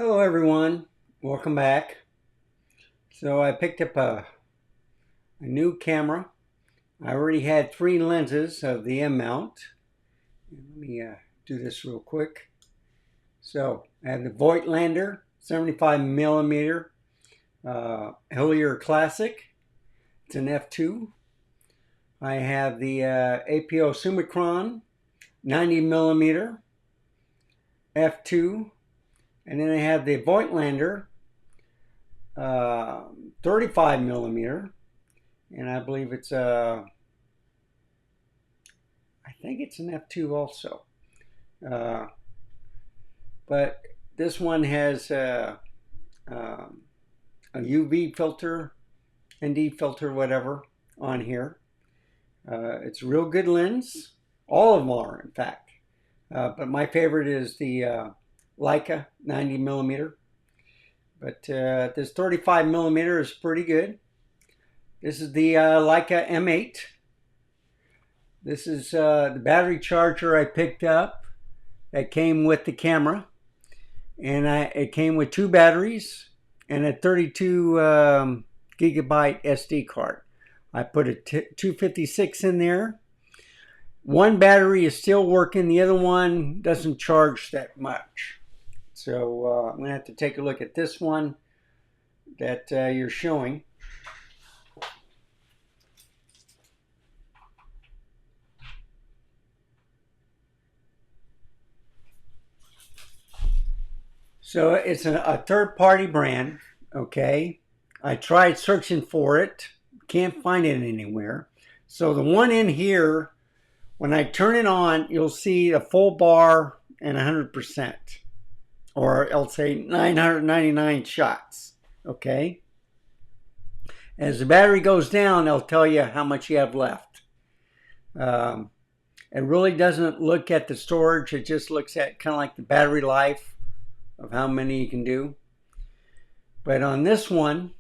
Hello everyone, welcome back. So I picked up a new camera. I already had 3 lenses of the M mount. Let me do this real quick. So I have the Voigtlander 75mm Hillier Classic. It's an f2. I have the APO Summicron 90mm f2. And then I have the Voigtlander 35mm, and I believe it's I think it's an f2 also, but this one has a UV filter, ND filter, whatever on here. It's a real good lens. All of them are, in fact, but my favorite is the Leica 90mm. But this 35mm is pretty good. This is the Leica M8. This is the battery charger I picked up that came with the camera. And it came with 2 batteries and a 32 gigabyte SD card. I put a 256 in there. One battery is still working. The other one doesn't charge that much. So I'm going to have to take a look at this one that you're showing. So it's a third-party brand, okay? I tried searching for it. Can't find it anywhere. So the one in here, when I turn it on, you'll see a full bar and 100%. Or I'll say 999 shots, okay? As the battery goes down, they'll tell you how much you have left. It really doesn't look at the storage. It just looks at kind of like the battery life of how many you can do. But on this one,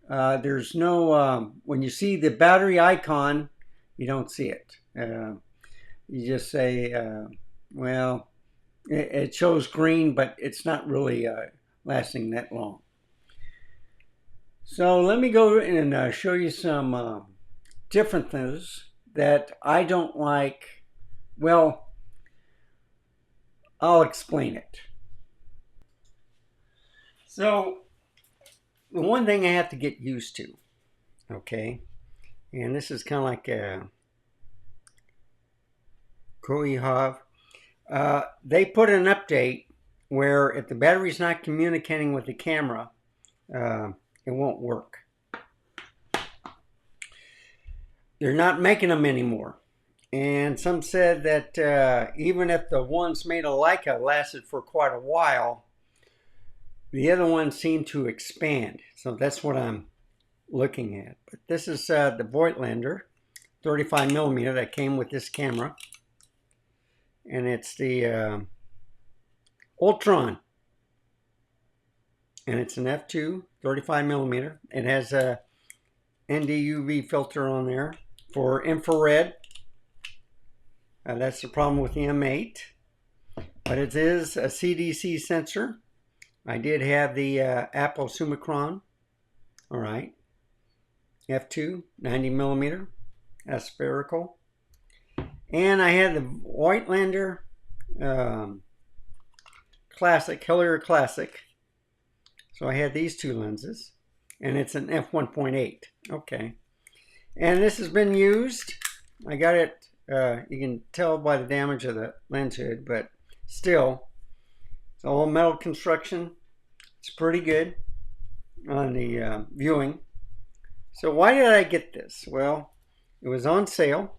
there's no, when you see the battery icon, you don't see it. You just say, well, it shows green, but it's not really lasting that long. So let me go and show you some differences that I don't like. Well, I'll explain it. So the one thing I have to get used to, okay, and this is kind of like a Koihav. They put an update where if the battery's not communicating with the camera, it won't work. They're not making them anymore. And some said that even if the ones made of Leica lasted for quite a while, the other ones seem to expand. So that's what I'm looking at. But this is the Voigtlander 35mm that came with this camera. And it's the Ultron. And it's an f2 35mm. It has a ND-UV filter on there for infrared. That's the problem with the M8. But it is a CDC sensor. I did have the Apple Summicron. All right. f2 90mm. Aspherical. And I had the Voigtlander Classic, Hillier Classic. So I had these 2 lenses. And it's an f1.8. Okay. And this has been used. I got it, you can tell by the damage of the lens hood, but still, it's all metal construction. It's pretty good on the viewing. So why did I get this? Well, it was on sale.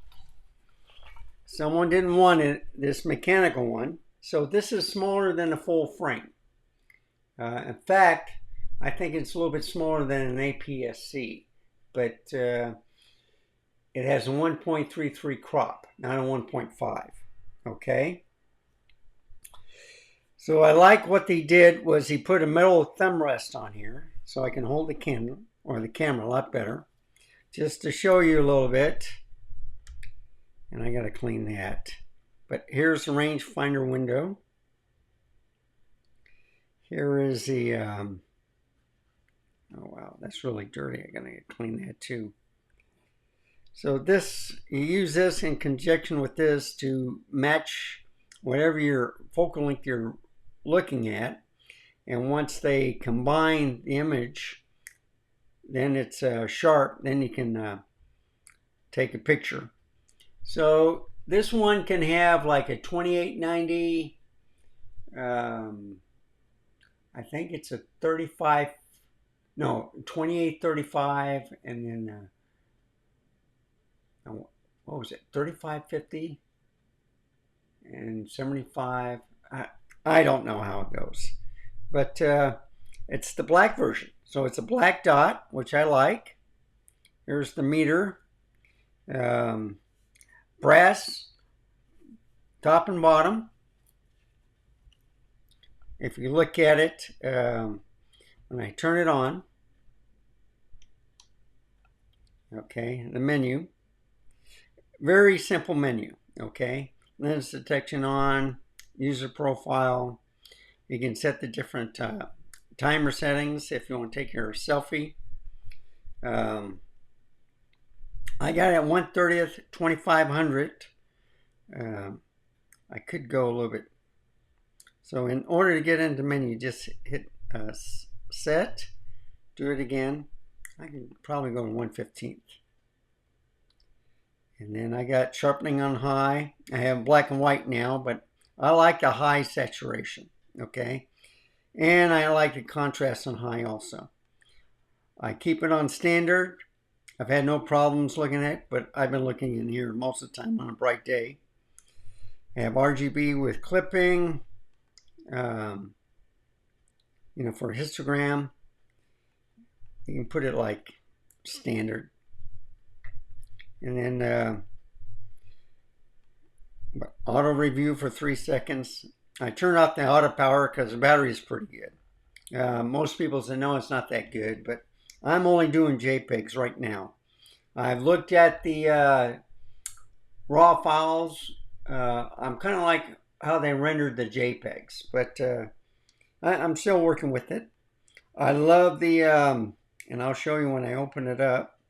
Someone didn't want it, this mechanical one. So this is smaller than a full frame. In fact, I think it's a little bit smaller than an APS-C, but it has a 1.33 crop, not a 1.5. Okay. So I like what they did was he put a metal thumb rest on here so I can hold the candle or the camera a lot better. Just to show you a little bit. And I got to clean that. But here's the rangefinder window. Here is the, oh wow, that's really dirty. I gotta clean that too. So this, you use this in conjunction with this to match whatever your focal length you're looking at. And once they combine the image, then it's sharp, then you can take a picture. So this one can have like a 2890, I think it's a 35, no, 2835, and then what was it, 3550 and 75. I don't know how it goes, but it's the black version. So it's a black dot, which I like. Here's the meter. Brass top and bottom. If you look at it, when I turn it on, okay, the menu, very simple menu, okay, lens detection on, user profile. You can set the different timer settings if you want to take your selfie. I got it at 1/30th, 2500. I could go a little bit. So in order to get into menu, just hit set, do it again. I can probably go to 1/15th. And then I got sharpening on high. I have black and white now, but I like a high saturation, okay? And I like the contrast on high also. I keep it on standard. I've had no problems looking at it, but I've been looking in here most of the time on a bright day. I have RGB with clipping, you know, for histogram. You can put it like standard. And then auto review for 3 seconds. I turn off the auto power because the battery is pretty good. Most people say, no, it's not that good, but I'm only doing JPEGs right now. I've looked at the raw files. I'm kind of like how they rendered the JPEGs, but I'm still working with it. I love the, and I'll show you when I open it up.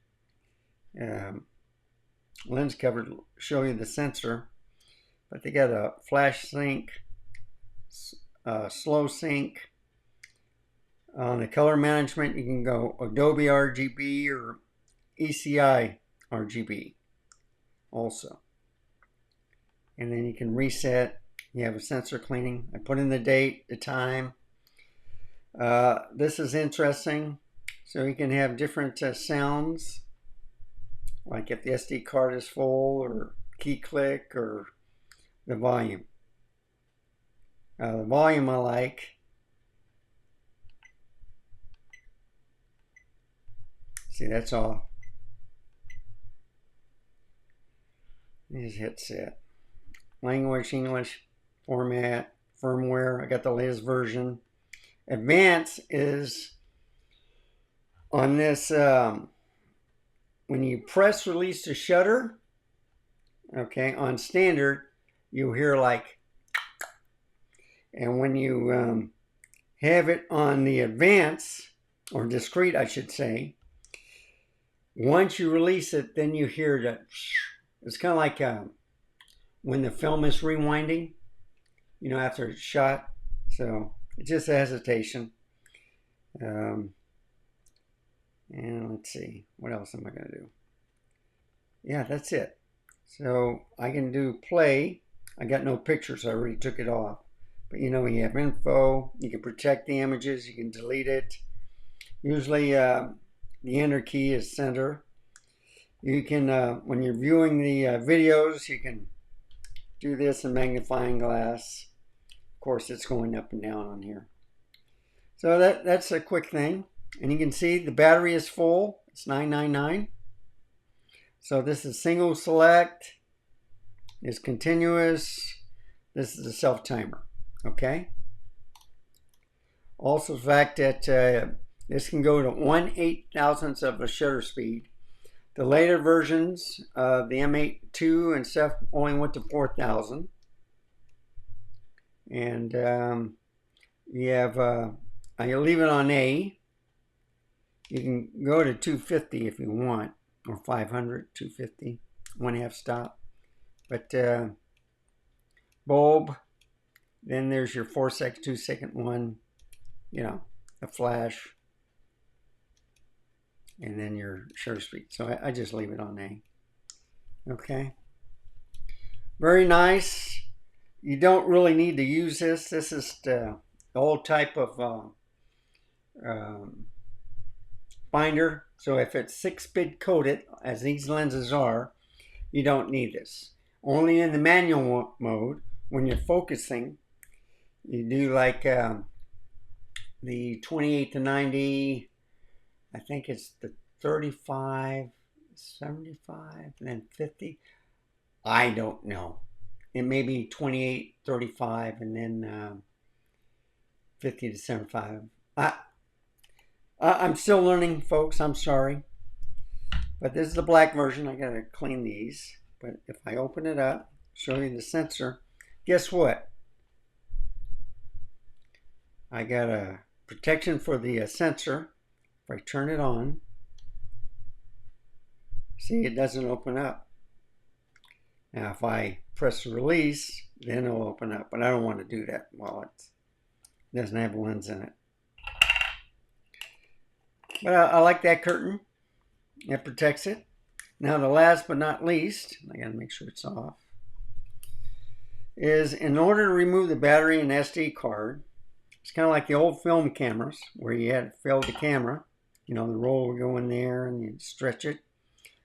Lens cover to show you the sensor, but they got a flash sync, slow sync. On the color management, you can go Adobe RGB or ECI RGB also. And then you can reset. You have a sensor cleaning. I put in the date, the time. This is interesting. So you can have different sounds, like if the SD card is full, or key click, or the volume. The volume I like. See, that's off. You just hit set. Language, English, format, firmware. I got the latest version. Advanced is on this, when you press release to shutter, okay, on standard, you hear like, and when you have it on the advanced, or discrete, I should say, once you release it, then you hear the, it's kind of like when the film is rewinding, you know, after it's shot. So it's just a hesitation. And let's see, what else am I going to do? Yeah, that's it. So I can do play. I got no pictures, so I already took it off. But you know, you have info, you can protect the images, you can delete it. Usually the enter key is center. You can, when you're viewing the videos, you can do this in magnifying glass. Of course, it's going up and down on here. So that's a quick thing. And you can see the battery is full. It's 999. So this is single select. It's continuous. This is a self timer. Okay. Also the fact that this can go to 1/8,000th of a shutter speed. The later versions of the M8 II and stuff only went to 4,000. And You have, I leave it on A. You can go to 250 if you want, or 500, 250, 1/2 stop. But bulb, then there's your 4-second, 2-second one, you know, a flash, and then your shutter speed. So I just leave it on A. Okay. Very nice. You don't really need to use this. This is the old type of binder. So if it's 6-bit coated, as these lenses are, you don't need this. Only in the manual mode, when you're focusing, you do like the 28 to 90, I think it's the 35, 75, and then 50. I don't know. It may be 28, 35, and then 50 to 75. I'm still learning, folks. I'm sorry. But this is the black version. I gotta clean these. But if I open it up, show you the sensor, guess what? I got a protection for the sensor. If I turn it on, see, it doesn't open up. Now, if I press release, then it'll open up. But I don't want to do that while it doesn't have a lens in it. But I like that curtain. It protects it. Now, the last but not least, I got to make sure it's off, is in order to remove the battery and SD card, it's kind of like the old film cameras where you had to fill the camera. You know, the roll will go in there and you stretch it.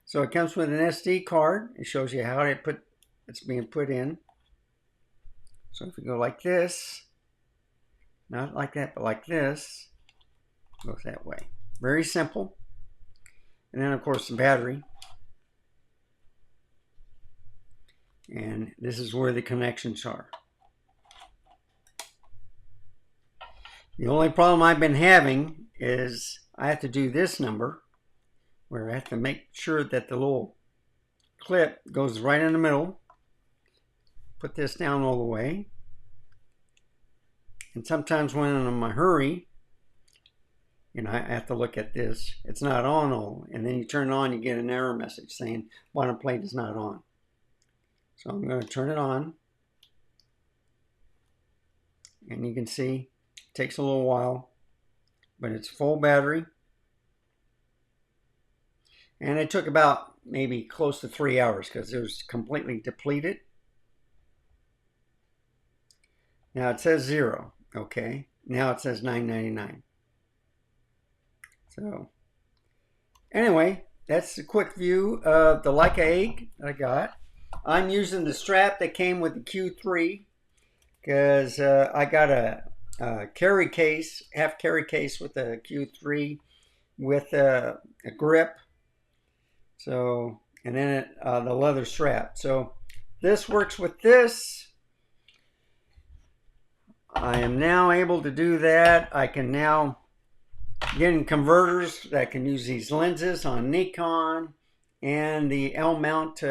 So it comes with an SD card. It shows you how it's being put in. So if you go like this, not like that, but like this, it goes that way. Very simple. And then of course the battery. And this is where the connections are. The only problem I've been having is I have to do this number where I have to make sure that the little clip goes right in the middle. Put this down all the way. And sometimes when I'm in a hurry, you know, I have to look at this. It's not on all. And then you turn it on, you get an error message saying bottom plate is not on. So I'm going to turn it on. And you can see it takes a little while, but it's full battery. And it took about maybe close to 3 hours because it was completely depleted. Now it says 0, okay? Now it says $9.99. So anyway, that's a quick view of the Leica 8 that I got. I'm using the strap that came with the Q3 because I got a carry case, half carry case with a Q3 with a grip. So, and then the leather strap. So this works with this. I am now able to do that. I can now get in converters that can use these lenses on Nikon and the L mount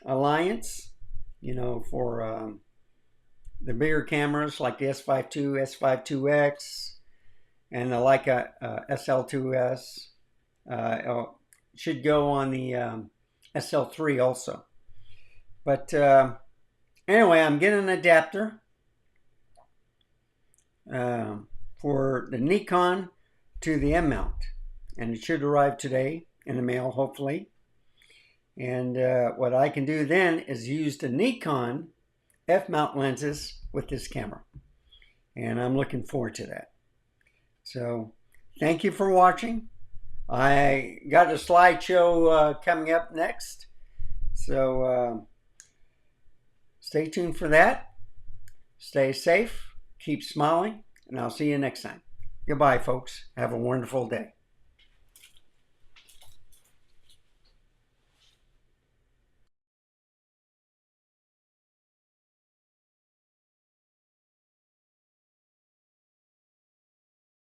Alliance, you know, for the bigger cameras like the S5 II, S5 IIX, and the Leica SL2S. Should go on the SL3 also. But anyway, I'm getting an adapter for the Nikon to the M mount, and it should arrive today in the mail, hopefully. And what I can do then is use the Nikon F mount lenses with this camera, and I'm looking forward to that. So thank you for watching. I got a slideshow coming up next, so stay tuned for that. Stay safe, keep smiling, and I'll see you next time. Goodbye, folks. Have a wonderful day.